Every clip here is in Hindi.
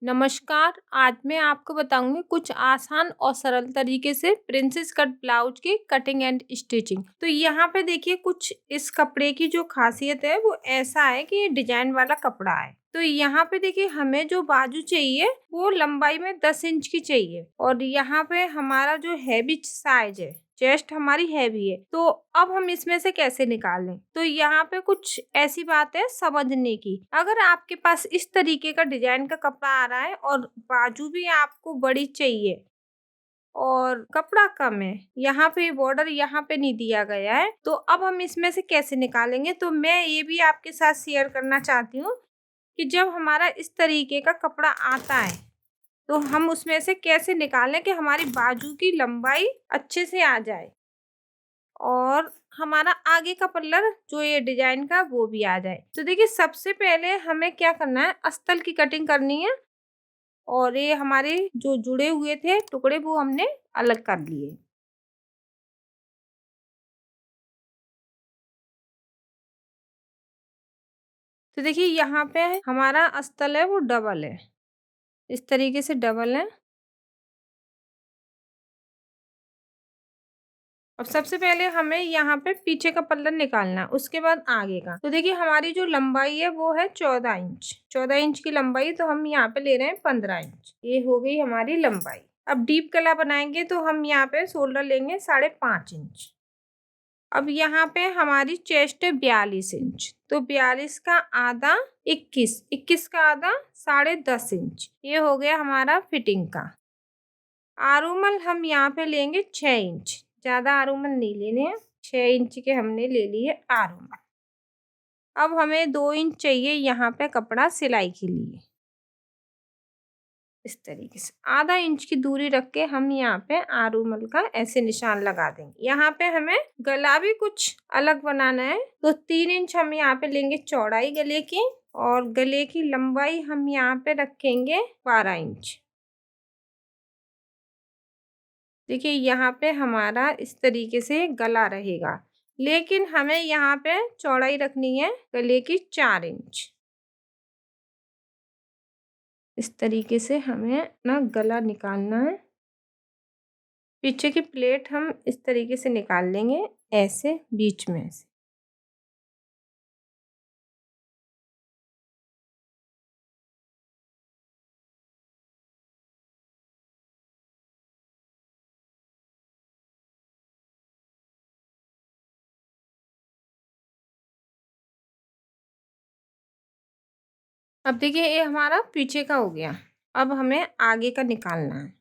नमस्कार, आज मैं आपको बताऊंगी कुछ आसान और सरल तरीके से प्रिंसेस कट ब्लाउज की कटिंग एंड स्टिचिंग। तो यहाँ पे देखिए कुछ इस कपड़े की जो खासियत है वो ऐसा है कि ये डिजाइन वाला कपड़ा है। तो यहाँ पे देखिए हमें जो बाजू चाहिए वो लंबाई में 10 इंच की चाहिए और यहाँ पे हमारा जो हैवी साइज है, चेस्ट हमारी हैवी है। तो अब हम इसमें से कैसे निकालें? तो यहाँ पे कुछ ऐसी बात है समझने की। अगर आपके पास इस तरीके का डिजाइन का कपड़ा आ रहा है और बाजू भी आपको बड़ी चाहिए और कपड़ा कम है, यहाँ पे बॉर्डर यहाँ पे नहीं दिया गया है, तो अब हम इसमें से कैसे निकालेंगे? तो मैं ये भी आपके साथ शेयर करना चाहती हूँ कि जब हमारा इस तरीके का कपड़ा आता है तो हम उसमें से कैसे निकालें कि हमारी बाजू की लंबाई अच्छे से आ जाए और हमारा आगे का पल्लर जो ये डिजाइन का वो भी आ जाए। तो देखिए सबसे पहले हमें क्या करना है, अस्तर की कटिंग करनी है और ये हमारे जो जुड़े हुए थे टुकड़े वो हमने अलग कर लिए। तो देखिए यहाँ पे हमारा अस्तर है वो डबल है, इस तरीके से डबल है। अब सबसे पहले हमें यहाँ पे पीछे का पल्ला निकालना है, उसके बाद आगे का। तो देखिए हमारी जो लंबाई है वो है 14 इंच। 14 इंच की लंबाई, तो हम यहाँ पे ले रहे हैं 15 इंच। ये हो गई हमारी लंबाई। अब डीप गला बनाएंगे तो हम यहाँ पे शोल्डर लेंगे 5.5 इंच। अब यहाँ पे हमारी चेस्ट है 42 इंच, तो 42 का आधा 21, 21 का आधा 10.5 इंच। ये हो गया हमारा फिटिंग का। आरूमल हम यहाँ पे लेंगे 6 इंच, ज्यादा आरूमल नहीं लेने हैं, 6 इंच के हमने ले लिए आरूमल। अब हमें 2 इंच चाहिए यहाँ पे कपड़ा सिलाई के लिए। इस तरीके से आधा इंच की दूरी रख के हम यहाँ पे आरूमल का ऐसे निशान लगा देंगे। यहाँ पे हमें गला भी कुछ अलग बनाना है, तो 3 इंच हम यहाँ पे लेंगे चौड़ाई गले की और गले की लंबाई हम यहाँ पे रखेंगे 12 इंच। देखिए यहाँ पे हमारा इस तरीके से गला रहेगा, लेकिन हमें यहाँ पे चौड़ाई रखनी है गले की 4 इंच। इस तरीके से हमें ना गला निकालना है। पीछे की प्लेट हम इस तरीके से निकाल लेंगे, ऐसे बीच में से। अब देखिए ये हमारा पीछे का हो गया। अब हमें आगे का निकालना है।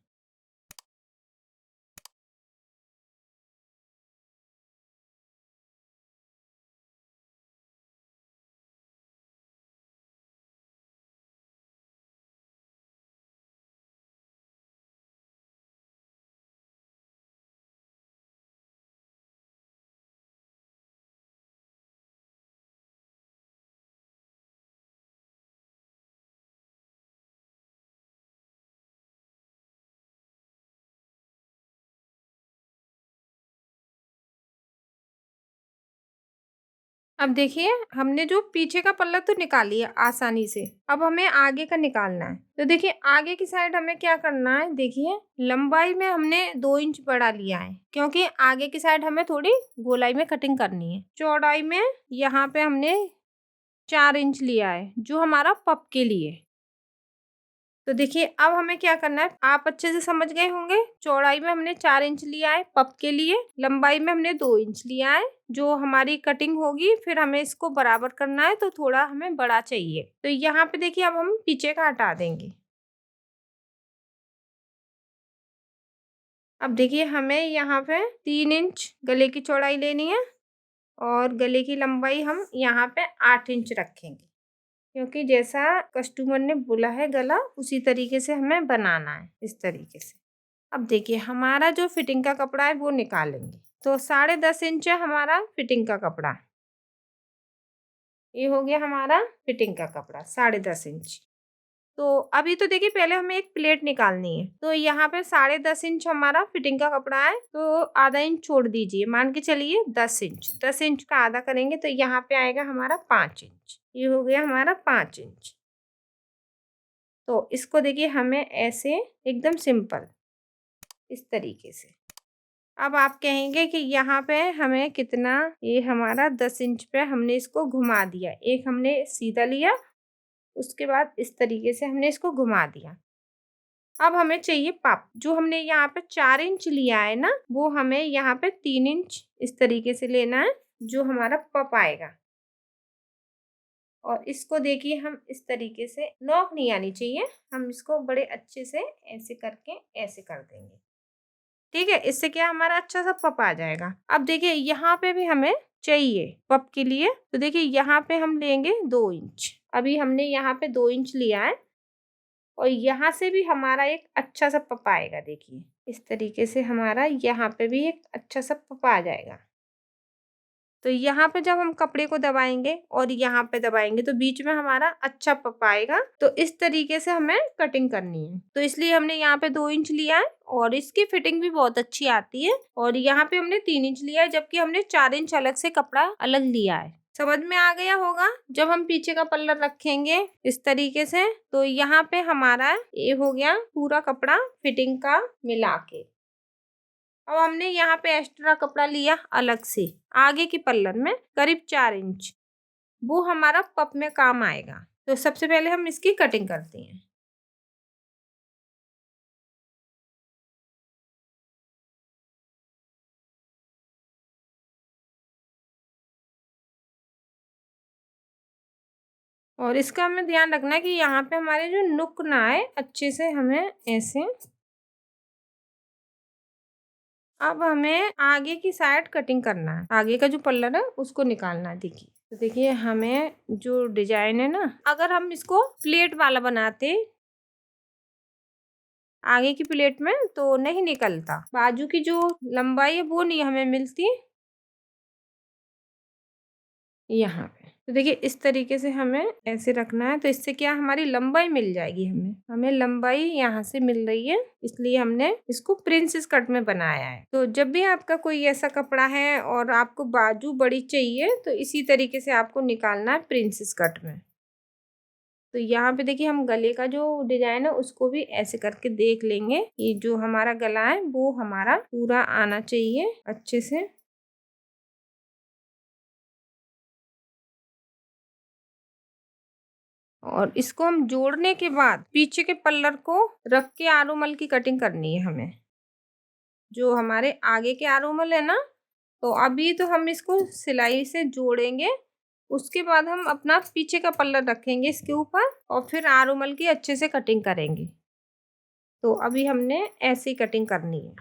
अब देखिए हमने जो पीछे का पल्ला तो निकाल लिया आसानी से, अब हमें आगे का निकालना है। तो देखिए आगे की साइड हमें क्या करना है, देखिए लंबाई में हमने 2 इंच बढ़ा लिया है क्योंकि आगे की साइड हमें थोड़ी गोलाई में कटिंग करनी है। चौड़ाई में यहाँ पे हमने 4 इंच लिया है जो हमारा पप के लिए। तो देखिए अब हमें क्या करना है, आप अच्छे से समझ गए होंगे। चौड़ाई में हमने 4 इंच लिया है पप के लिए, लंबाई में हमने 2 इंच लिया है। जो हमारी कटिंग होगी फिर हमें इसको बराबर करना है, तो थोड़ा हमें बड़ा चाहिए। तो यहाँ पे देखिए अब हम पीछे का हटा देंगे। अब देखिए हमें यहाँ पे 3 इंच गले की चौड़ाई लेनी है और गले की लंबाई हम यहाँ पे 8 इंच रखेंगे, क्योंकि जैसा कस्टमर ने बोला है गला उसी तरीके से हमें बनाना है, इस तरीके से। अब देखिए हमारा जो फिटिंग का कपड़ा है वो निकालेंगे। तो 10.5 इंच है हमारा फिटिंग का कपड़ा। ये हो गया हमारा फिटिंग का कपड़ा 10.5 इंच। तो अभी तो देखिए पहले हमें एक प्लेट निकालनी है। तो यहाँ पे 10.5 इंच हमारा फिटिंग का कपड़ा है, तो आधा इंच छोड़ दीजिए, मान के चलिए 10 इंच। 10 इंच का आधा करेंगे तो यहाँ पे आएगा हमारा 5 इंच। ये हो गया हमारा 5 इंच। तो इसको देखिए हमें ऐसे एकदम सिंपल इस तरीके से। अब आप कहेंगे कि यहाँ पे हमें कितना, ये हमारा 10 इंच पे हमने इसको घुमा दिया। एक हमने सीधा लिया, उसके बाद इस तरीके से हमने इसको घुमा दिया। अब हमें चाहिए पप। जो हमने यहाँ पे 4 इंच लिया है ना, वो हमें यहाँ पे 3 इंच इस तरीके से लेना है, जो हमारा पप आएगा। और इसको देखिए हम इस तरीके से, नोक नहीं आनी चाहिए, हम इसको बड़े अच्छे से ऐसे करके ऐसे कर देंगे। ठीक है, इससे क्या हमारा अच्छा सा पप आ जाएगा। अब देखिए यहाँ पे भी हमें चाहिए पप के लिए, तो देखिए यहाँ पे हम लेंगे 2 इंच। अभी हमने यहाँ पे 2 इंच लिया है और यहाँ से भी हमारा एक अच्छा सा पप आएगा। देखिए इस तरीके से हमारा यहाँ पे भी एक अच्छा सा पप आ जाएगा। तो यहाँ पे जब हम कपड़े को दबाएंगे और यहाँ पे दबाएंगे तो बीच में हमारा अच्छा पप आएगा। तो इस तरीके से हमें कटिंग करनी है। तो इसलिए हमने यहाँ पे 2 इंच लिया है और इसकी फिटिंग भी बहुत अच्छी आती है। और यहाँ पे हमने 3 इंच लिया है, जबकि हमने 4 इंच अलग से कपड़ा अलग लिया है। समझ में आ गया होगा। जब हम पीछे का पल्ला रखेंगे इस तरीके से, तो यहाँ पे हमारा ये हो गया पूरा कपड़ा फिटिंग का मिला के। अब हमने यहाँ पे एक्स्ट्रा कपड़ा लिया अलग से आगे की पल्लर में करीब 4 इंच, वो हमारा पप में काम आएगा। तो सबसे पहले हम इसकी कटिंग करते हैं। और इसका हमें ध्यान रखना है कि यहाँ पे हमारे जो नुक ना आए, अच्छे से हमें ऐसे। अब हमें आगे की साइड कटिंग करना है, आगे का जो पल्लर है उसको निकालना है। देखिए, तो देखिए हमें जो डिजाइन है ना, अगर हम इसको प्लेट वाला बनाते आगे की प्लेट में तो नहीं निकलता। बाजू की जो लंबाई है वो नहीं हमें मिलती यहाँ पे। तो देखिए इस तरीके से हमें ऐसे रखना है, तो इससे क्या हमारी लंबाई मिल जाएगी। हमें हमें लंबाई यहाँ से मिल रही है, इसलिए हमने इसको प्रिंसेस कट में बनाया है। तो जब भी आपका कोई ऐसा कपड़ा है और आपको बाजू बड़ी चाहिए, तो इसी तरीके से आपको निकालना है प्रिंसेस कट में। तो यहाँ पे देखिए हम गले का जो डिजाइन है उसको भी ऐसे करके देख लेंगे। ये जो हमारा गला है वो हमारा पूरा आना चाहिए अच्छे से। और इसको हम जोड़ने के बाद पीछे के पल्लर को रख के आरोमल की कटिंग करनी है हमें। जो हमारे आगे के आरोमल है ना, तो अभी तो हम इसको सिलाई से जोड़ेंगे, उसके बाद हम अपना पीछे का पल्लर रखेंगे इसके ऊपर और फिर आरोमल की अच्छे से कटिंग करेंगे। तो अभी हमने ऐसी कटिंग करनी है।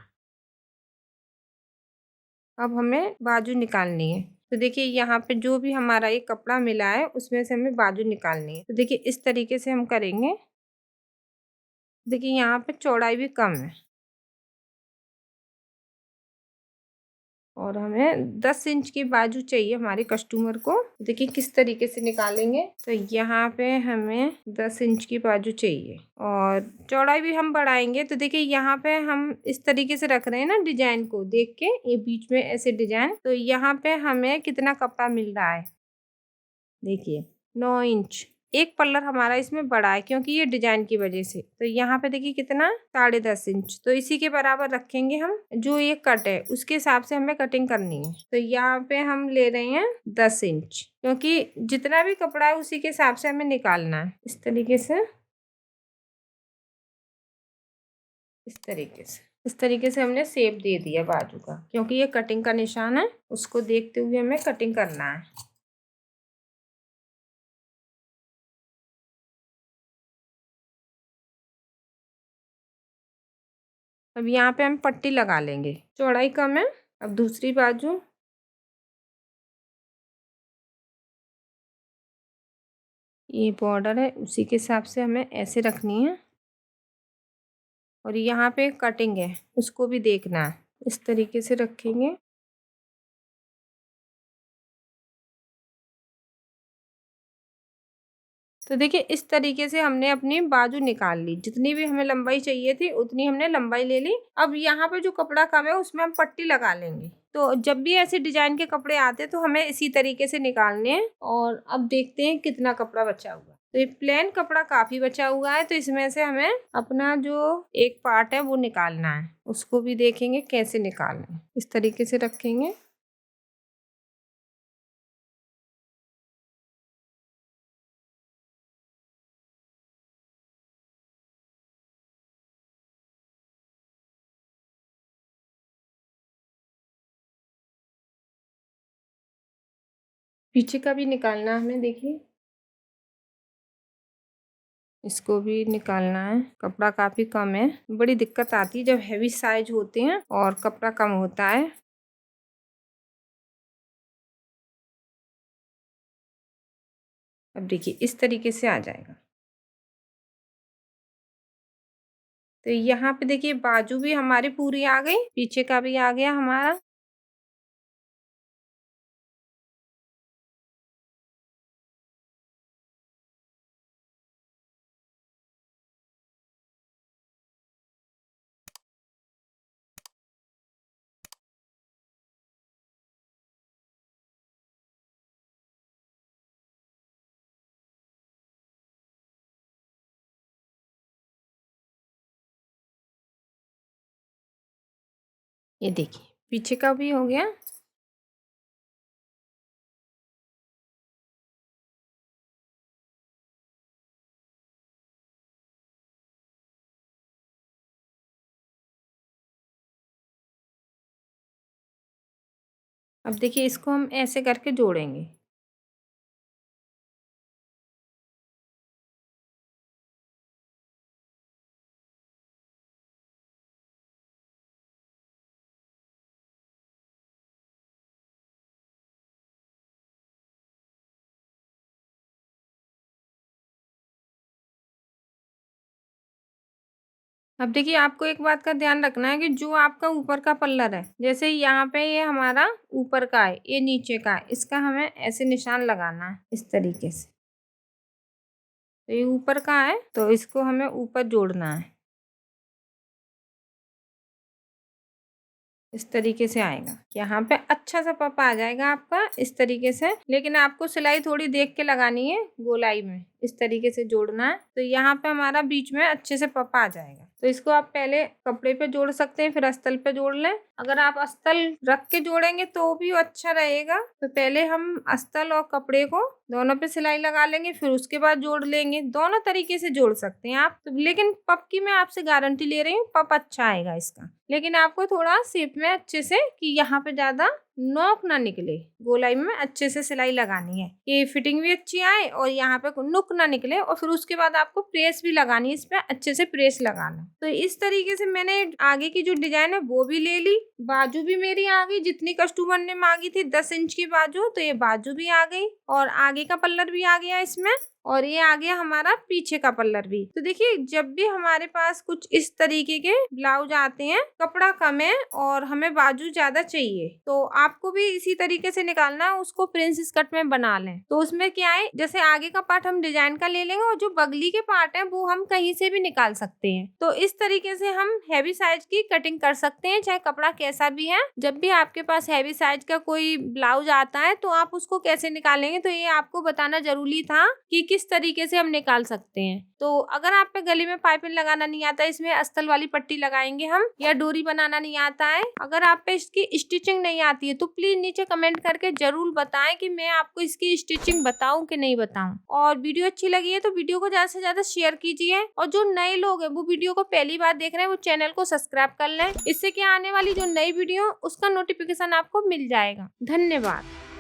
अब हमें बाजू निकालनी है। तो देखिए यहाँ पे जो भी हमारा ये कपड़ा मिला है उसमें से हमें बाजू निकालनी है। तो देखिए इस तरीके से हम करेंगे। देखिए यहाँ पे चौड़ाई भी कम है और हमें 10 इंच की बाजू चाहिए हमारे कस्टमर को। देखिए किस तरीके से निकालेंगे। तो यहाँ पे हमें 10 इंच की बाजू चाहिए और चौड़ाई भी हम बढ़ाएंगे। तो देखिए यहाँ पे हम इस तरीके से रख रहे हैं ना, डिजाइन को देख के, ये बीच में ऐसे डिजाइन। तो यहाँ पे हमें कितना कपड़ा मिल रहा है, देखिए 9 इंच। एक पल्लर हमारा इसमें बड़ा है क्योंकि ये डिजाइन की वजह से। तो यहाँ पे देखिए कितना, 10.5 इंच। तो इसी के बराबर रखेंगे हम। जो ये कट है उसके हिसाब से हमें कटिंग करनी है। तो यहाँ पे हम ले रहे हैं 10 इंच, क्योंकि जितना भी कपड़ा है उसी के हिसाब से हमें निकालना है। इस तरीके से हमने शेप दे दिया बाजू का, क्योंकि ये कटिंग का निशान है, उसको देखते हुए हमें कटिंग करना है। अब यहाँ पे हम पट्टी लगा लेंगे, चौड़ाई कम है। अब दूसरी बाजू, ये बॉर्डर है उसी के हिसाब से हमें ऐसे रखनी है। और यहाँ पे कटिंग है उसको भी देखना है, इस तरीके से रखेंगे। तो देखिए इस तरीके से हमने अपनी बाजू निकाल ली। जितनी भी हमें लंबाई चाहिए थी उतनी हमने लंबाई ले ली। अब यहाँ पे जो कपड़ा कम है उसमें हम पट्टी लगा लेंगे। तो जब भी ऐसे डिजाइन के कपड़े आते हैं तो हमें इसी तरीके से निकालने हैं। और अब देखते हैं कितना कपड़ा बचा हुआ। तो ये प्लेन कपड़ा काफी बचा हुआ है, तो इसमें से हमें अपना जो एक पार्ट है वो निकालना है। उसको भी देखेंगे कैसे निकालना है। इस तरीके से रखेंगे। पीछे का भी निकालना है हमें, देखिए इसको भी निकालना है। कपड़ा काफी कम है, बड़ी दिक्कत आती है जब हैवी साइज होते हैं और कपड़ा कम होता है। अब देखिए इस तरीके से आ जाएगा। तो यहाँ पे देखिए बाजू भी हमारी पूरी आ गई, पीछे का भी आ गया हमारा। ये देखिए पीछे का भी हो गया। अब देखिए इसको हम ऐसे करके जोड़ेंगे। अब देखिए आपको एक बात का ध्यान रखना है कि जो आपका ऊपर का पल्लर है, जैसे यहाँ पे ये हमारा ऊपर का है, ये नीचे का है, इसका हमें ऐसे निशान लगाना है इस तरीके से। तो ये ऊपर का है तो इसको हमें ऊपर जोड़ना है। इस तरीके से आएगा। यहाँ पे अच्छा सा पप आ जाएगा आपका इस तरीके से, लेकिन आपको सिलाई थोड़ी देख के लगानी है, गोलाई में इस तरीके से जोड़ना है। तो यहाँ पे हमारा बीच में अच्छे से पप आ जाएगा। तो इसको आप पहले कपड़े पे जोड़ सकते हैं, फिर अस्तर पे जोड़ लें। अगर आप अस्तर रख के जोड़ेंगे तो भी अच्छा रहेगा। तो पहले हम अस्तर और कपड़े को दोनों पे सिलाई लगा लेंगे, फिर उसके बाद जोड़ लेंगे। दोनों तरीके से जोड़ सकते हैं आप। तो लेकिन पप की मैं आपसे गारंटी ले रही हूँ, पप अच्छा आएगा इसका। लेकिन आपको थोड़ा शेप में अच्छे से, कि यहाँ पे ज्यादा नोक ना निकले, गोलाई में अच्छे से सिलाई लगानी है कि फिटिंग भी अच्छी आए और यहाँ पे नुक ना निकले। और फिर उसके बाद आपको प्रेस भी लगानी है, इस पे अच्छे से प्रेस लगाना। तो इस तरीके से मैंने आगे की जो डिजाइन है वो भी ले ली। बाजू भी मेरी आ गई, जितनी कस्टमर ने मांगी थी 10 इंच की बाजू, तो ये बाजू भी आ गई और आगे का पल्लर भी आ गया इसमें, और ये आ गया हमारा पीछे का पल्लर भी। तो देखिए जब भी हमारे पास कुछ इस तरीके के ब्लाउज आते हैं, कपड़ा कम है और हमें बाजू ज्यादा चाहिए, तो आपको भी इसी तरीके से निकालना है, उसको प्रिंसेस कट में बना लें। तो उसमें क्या है, जैसे आगे का पार्ट हम डिजाइन का ले लेंगे और जो बगली के पार्ट है वो हम कहीं से भी निकाल सकते हैं। तो इस तरीके से हम हैवी साइज की कटिंग कर सकते हैं, चाहे कपड़ा कैसा भी है। जब भी आपके पास हैवी साइज का कोई ब्लाउज आता है तो आप उसको कैसे निकालेंगे, तो ये आपको बताना जरूरी था कि किस तरीके से हम निकाल सकते हैं। तो अगर आप पे गले में पाइपिंग लगाना नहीं आता, इसमें अस्तर वाली पट्टी लगाएंगे हम, या डोरी बनाना नहीं आता है, अगर आप पे इसकी स्टिचिंग नहीं आती है, तो प्लीज नीचे कमेंट करके जरूर बताएं कि मैं आपको इसकी स्टिचिंग बताऊं कि नहीं बताऊं। और वीडियो अच्छी लगी है तो वीडियो को ज्यादा से ज्यादा शेयर कीजिए, और जो नए लोग हैं वो वीडियो को पहली बार देख रहे हैं वो चैनल को सब्सक्राइब कर लें। इससे क्या आने वाली जो नई वीडियो उसका नोटिफिकेशन आपको मिल जाएगा। धन्यवाद।